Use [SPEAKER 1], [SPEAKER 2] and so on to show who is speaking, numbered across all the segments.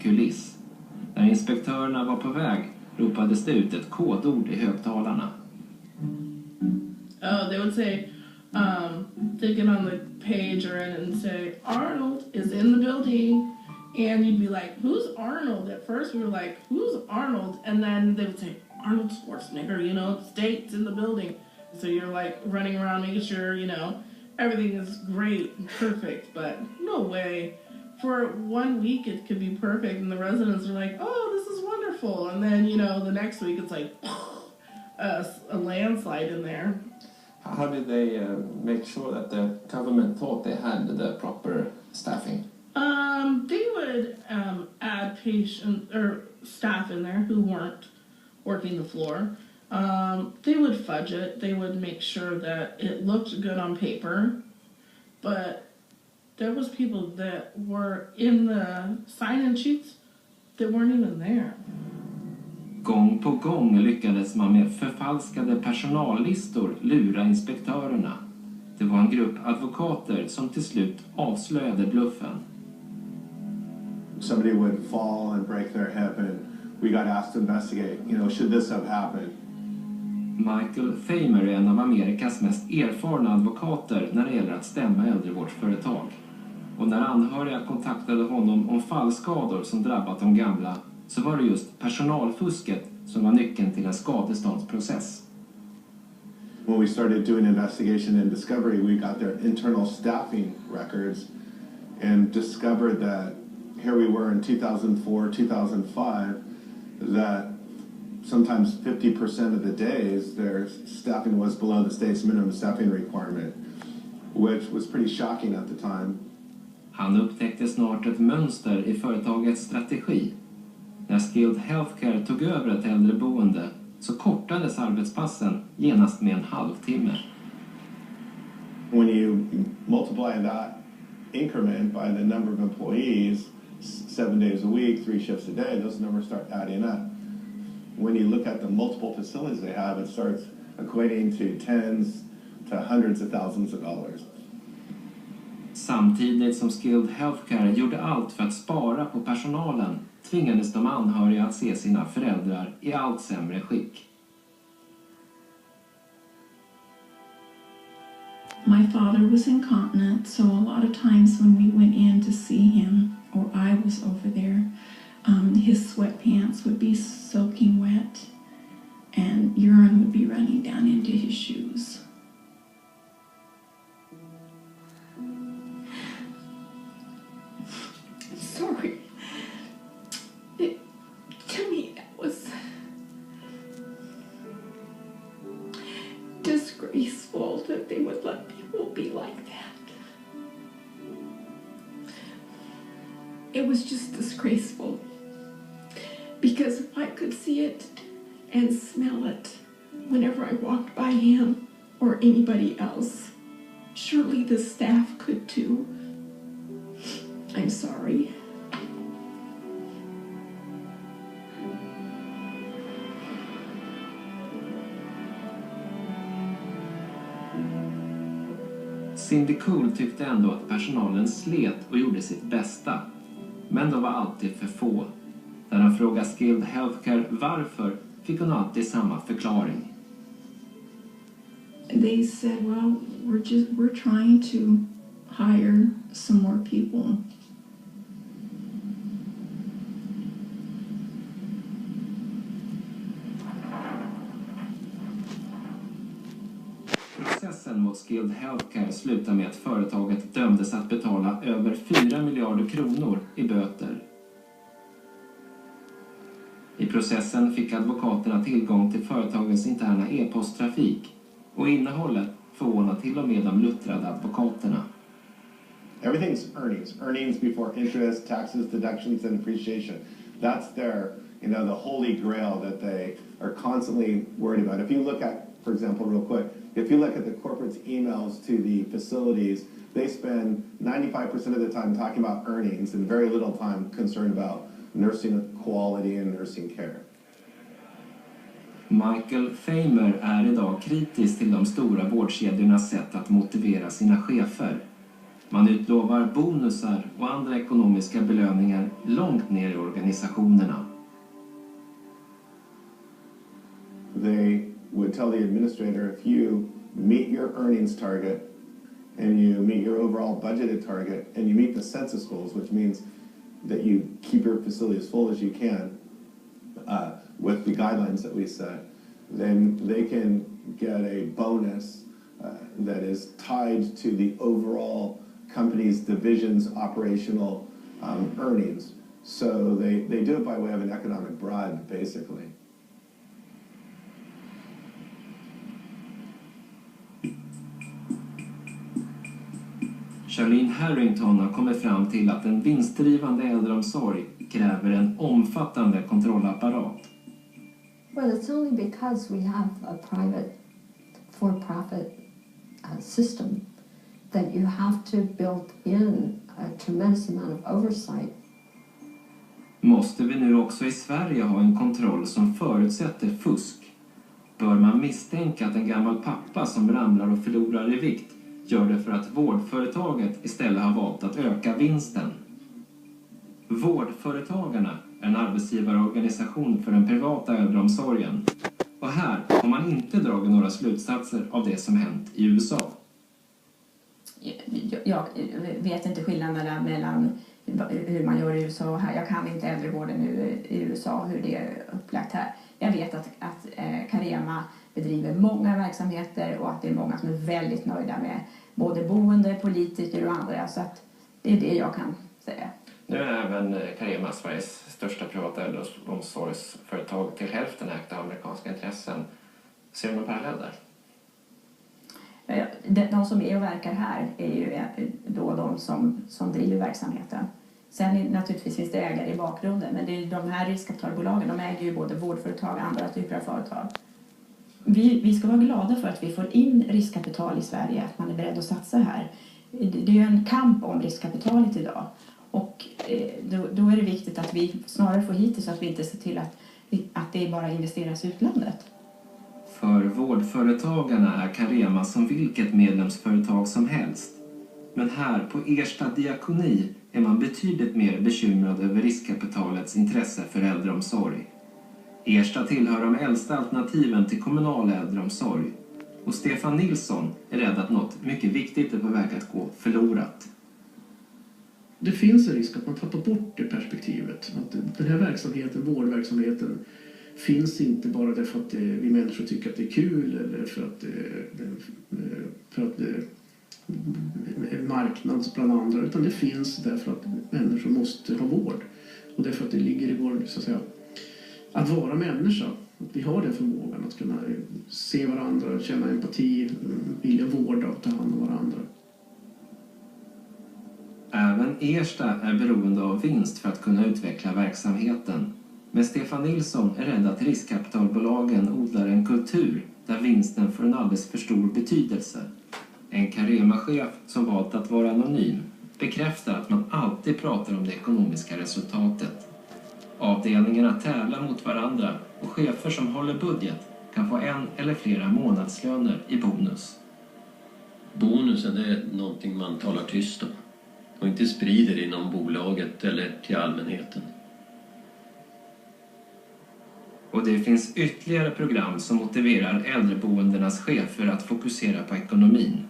[SPEAKER 1] kuliss. När inspektörerna var på väg ropades det ut ett kodord i högtalarna.
[SPEAKER 2] Oh, they would say, they'd get on the pager and say, Arnold is in the building. And you'd be like, who's Arnold? At first we were like, who's Arnold? And then they would say, Arnold Schwarzenegger, you know, states in the building. So you're like running around making sure, you know, everything is great and perfect. But no way. For 1 week it could be perfect and the residents are like, oh, this is wonderful. And then, you know, the next week it's like a landslide in there.
[SPEAKER 1] How did they make sure that the government thought they had the proper staffing?
[SPEAKER 2] They would add patient or staff in there who weren't working the floor. They would fudge it. They would make sure that it looked good on paper. But there was people that were in the sign-in sheets that weren't even there.
[SPEAKER 1] Gång på gång lyckades man med förfalskade personallistor lura inspektörerna. Det var en grupp advokater som till slut avslöjade bluffen.
[SPEAKER 3] Somebody would fall and break their hip and we got asked to investigate, you know, should this have happened?
[SPEAKER 1] Michael Famer är en av Amerikas mest erfarna advokater när det gäller att stämma äldrevårdsföretag. Och när anhöriga kontaktade honom om fallskador som drabbat de gamla så var det just personalfusket som var nyckeln till en skadeståndsprocess.
[SPEAKER 3] When we started doing investigation and discovery, we got their internal staffing records and discovered that here we were in 2004, 2005, that sometimes 50% of the days their staffing was below the state's minimum staffing requirement, which was pretty shocking at the time.
[SPEAKER 1] Han upptäckte snart ett mönster i företagets strategi. När Skilled Healthcare tog över ett äldreboende så kortades arbetspassen genast med en halvtimme.
[SPEAKER 3] When you multiply that increment by the number of employees, 7 days a week, 3 shifts a day, those numbers start adding up. When you look at the multiple facilities they have, it starts equating to tens to hundreds of thousands of dollars.
[SPEAKER 1] Samtidigt som Skilled Healthcare gjorde allt för att spara på personalen tvingades de anhöriga att se sina föräldrar i allt sämre skick.
[SPEAKER 4] My father was incontinent, so a lot of times when we went in to see him, or I was over there, his sweatpants would be soaking wet and urine would be running down into his shoes. Sorry. To me, that was disgraceful that they would let people be like that. It was just disgraceful. Because if I could see it and smell it whenever I walked by him or anybody else, surely the staff could too. I'm sorry.
[SPEAKER 1] Cindy Cool tyckte ändå att personalen slet och gjorde sitt bästa. Men de var alltid för få. När han frågade Skilled Healthcare varför fick hon alltid samma förklaring.
[SPEAKER 4] They said, well, we're trying to hire some more people.
[SPEAKER 1] Processen mot Skilled Healthcare slutade med att företaget dömdes att betala över 4 miljarder kronor i böter. I processen fick advokaterna tillgång till företagets interna e-posttrafik och innehållet förvånade till och med de luttrade advokaterna.
[SPEAKER 3] Everything's earnings. Earnings before interest, taxes, deductions, and appreciation. That's their, you know, the holy grail that they are constantly worried about. If you look at, for example, real quick, if you look at the corporate's emails to the facilities, they spend 95% of the time talking about earnings and very little time concerned about nursing quality and nursing care.
[SPEAKER 1] Michael Famer är idag kritisk till de stora vårdkedjornas sätt att motivera sina chefer. Man utlovar bonusar och andra ekonomiska belöningar långt ner i organisationerna.
[SPEAKER 3] They would tell the administrator, if you meet your earnings target and you meet your overall budgeted target and you meet the census goals, which means that you keep your facility as full as you can with the guidelines that we set, then they can get a bonus that is tied to the overall company's division's operational earnings. So they do it by way of an economic bribe, basically.
[SPEAKER 1] Charlene Harrington har kommit fram till att en vinstdrivande äldreomsorg kräver en omfattande kontrollapparat.
[SPEAKER 5] Well, it's only because we have a private for-profit system that you have to build in a tremendous amount of oversight.
[SPEAKER 1] Måste vi nu också i Sverige ha en kontroll som förutsätter fusk? Bör man misstänka att en gammal pappa som ramlar och förlorar i vikt gör det för att vårdföretaget istället har valt att öka vinsten? Vårdföretagarna är en arbetsgivarorganisation för den privata äldreomsorgen. Och här har man inte dragit några slutsatser av det som hänt i USA.
[SPEAKER 6] Jag vet inte skillnaderna mellan hur man gör i USA och här. Jag kan inte äldrevården nu i USA, hur det är upplagt här. Jag vet att CAREMA bedriver många verksamheter och att det är många som är väldigt nöjda med både boende, politiker och andra. Så att det är det jag kan säga.
[SPEAKER 1] Nu är även CAREMA Sveriges största privata äldreomsorgsföretag till hälften ägt av amerikanska intressen. Ser du någon parallell där?
[SPEAKER 6] De som är och verkar här är ju då de som driver verksamheten. Sen naturligtvis finns det ägare i bakgrunden, men det är de här riskkapitalbolagen, de äger ju både vårdföretag och andra typer av företag. Vi ska vara glada för att vi får in riskkapital i Sverige, att man är beredd att satsa här. Det är ju en kamp om riskkapitalet idag. Och då är det viktigt att vi snarare får hit det så att vi inte ser till att det bara investeras i utlandet.
[SPEAKER 1] För vårdföretagarna är CAREMA som vilket medlemsföretag som helst. Men här på Ersta diakoni är man betydligt mer bekymrad över riskkapitalets intresse för äldreomsorg. Ersta tillhör de äldsta alternativen till kommunal äldreomsorg. Och Stefan Nilsson är rädd att något mycket viktigt är på väg att gå förlorat.
[SPEAKER 7] Det finns en risk att man tappar bort det perspektivet. Att den här verksamheten, vårdverksamheten, finns inte bara därför att vi människor tycker att det är kul eller för att det är marknads bland andra, utan det finns därför att människor måste ha vård. Och därför att det ligger i vår, så att säga, att vara människa. Att vi har den förmågan att kunna se varandra, känna empati, vilja vårda och ta hand om varandra.
[SPEAKER 1] Även Ersta är beroende av vinst för att kunna utveckla verksamheten. Men Stefan Nilsson är rädd att riskkapitalbolagen odlar en kultur där vinsten får en alldeles för stor betydelse. En CAREMA-chef som valt att vara anonym bekräftar att man alltid pratar om det ekonomiska resultatet. Avdelningarna tävlar mot varandra och chefer som håller budget kan få en eller flera månadslöner i bonus.
[SPEAKER 8] Bonusen är någonting man talar tyst om och inte sprider inom bolaget eller till allmänheten.
[SPEAKER 1] Och det finns ytterligare program som motiverar äldreboendernas chefer att fokusera på ekonomin.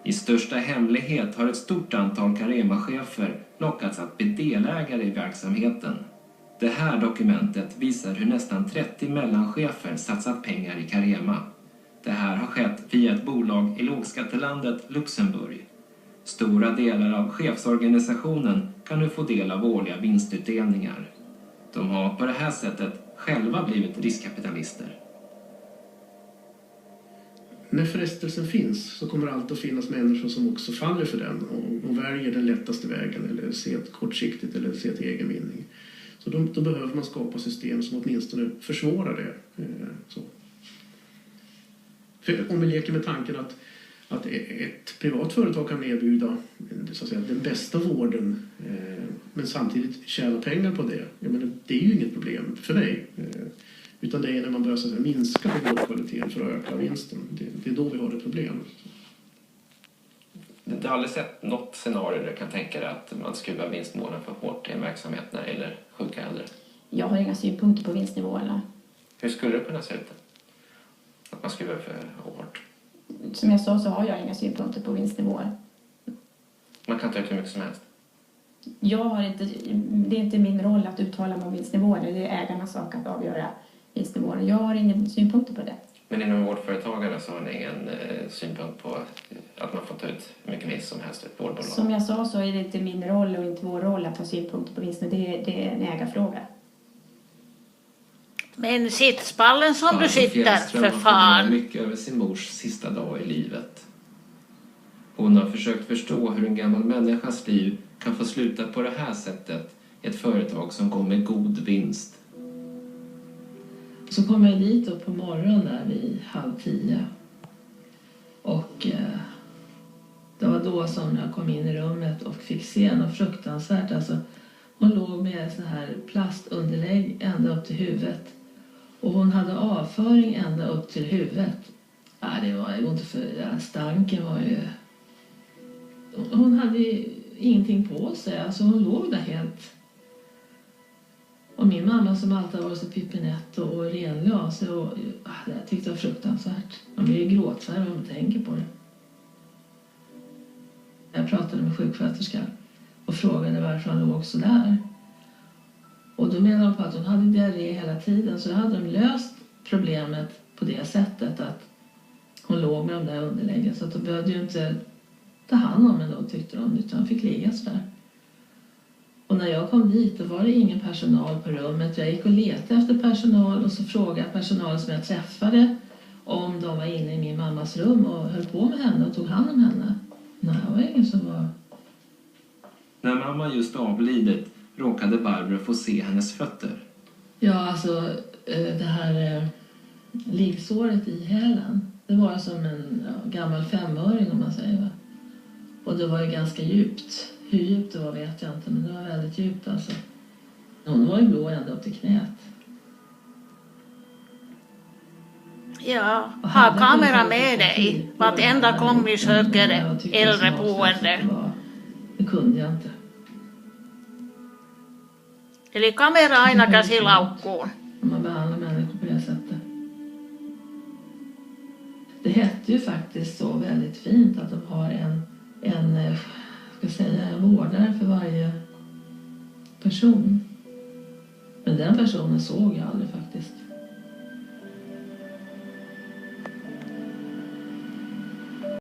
[SPEAKER 1] I största hemlighet har ett stort antal CAREMA-chefer lockats att bli delägare i verksamheten. Det här dokumentet visar hur nästan 30 mellanchefer satsat pengar i CAREMA. Det här har skett via ett bolag i lågskattelandet Luxemburg. Stora delar av chefsorganisationen kan nu få del av årliga vinstutdelningar. De har på det här sättet själva blivit riskkapitalister.
[SPEAKER 7] När frestelsen finns så kommer det alltid att finnas människor som också faller för den och väljer den lättaste vägen eller ser ett kortsiktigt eller ser till egen vinning. Så då behöver man skapa system som åtminstone försvårar det. Så. För om vi leker med tanken att ett privat företag kan erbjuda, så att säga, den bästa vården men samtidigt tjäna pengar på det. Jag menar, det är ju inget problem för mig. Utan det är när man börjar, så att säga, minska på vårdkvaliteten för att öka vinsten. Det är då vi har ett problem.
[SPEAKER 1] Du har aldrig sett något scenario där du kan tänka dig att man skruvar vinstmålen för hårt i en verksamhet när det gäller sjuka äldre?
[SPEAKER 6] Jag har inga synpunkter på vinstnivåerna.
[SPEAKER 1] Hur skulle det kunna se ut? Att man skruvar för hårt?
[SPEAKER 6] Som jag sa så har jag inga synpunkter på vinstnivåer.
[SPEAKER 1] Man kan ta ut hur mycket som helst.
[SPEAKER 6] Det är inte min roll att uttala mig om vinstnivåer. Det är ägarnas sak att avgöra vinstnivåer. Jag har ingen synpunkter på det.
[SPEAKER 1] Men inom vårdföretagare så har ni ingen synpunkt på att man får ta ut hur mycket vinst som helst i ett vårdbolag?
[SPEAKER 6] Som jag sa så är det inte min roll och inte vår roll att ha synpunkter på vinsten. Det är en ägarfråga.
[SPEAKER 9] Men sittspallen som du sitter, för fan.
[SPEAKER 1] Mycket över sin mors sista dag i livet. Hon har försökt förstå hur en gammal människas liv kan få sluta på det här sättet i ett företag som går med god vinst.
[SPEAKER 10] Så kom jag dit upp på morgonen där vid 9:30. Och det var då som jag kom in i rummet och fick se något fruktansvärt. Alltså, hon låg med så här plastunderlägg ända upp till huvudet. Och hon hade avföring ända upp till huvudet. Ja, det var inte för stanken var ju... Hon hade ju ingenting på sig. Alltså hon låg där helt... Och min mamma som alltid varit så pippinett och renlig av sig. Och, jag tyckte det var fruktansvärt. Man blir ju gråtfärdig om man tänker på det. Jag pratade med sjuksköterskan och frågade varför han låg så där. Och då menade de på att hon hade diarré hela tiden. Så då hade de löst problemet på det sättet att hon låg med de där underläggen. Så att de behövde ju inte ta hand om henne då, tyckte de. Utan han fick ligga så där. Och när jag kom dit då var det ingen personal på rummet. Jag gick och letade efter personal och så frågade personalen som jag träffade om de var inne i min mammas rum och höll på med henne och tog hand om henne. Nej, det var ingen som var...
[SPEAKER 1] När mamma just avlidit råkade Barbro få se hennes fötter.
[SPEAKER 10] Ja, alltså det här liggsåret i hälen. Det var som en gammal 5-öring om man säger. Va? Och det var ju ganska djupt. Hur djupt det var vet jag inte, men det var väldigt djupt alltså. Hon var ju blå ända upp till knät.
[SPEAKER 9] Ja, ha kamera med dig. Vartenda gång vi söker äldreboende.
[SPEAKER 10] Det kunde jag inte.
[SPEAKER 9] Eli kamera aina käsilaukkuun.
[SPEAKER 10] Om man behandlar människor på det sättet. Det hette ju faktiskt så väldigt fint att de har en vårdare för varje person. Men den personen såg jag aldrig faktiskt.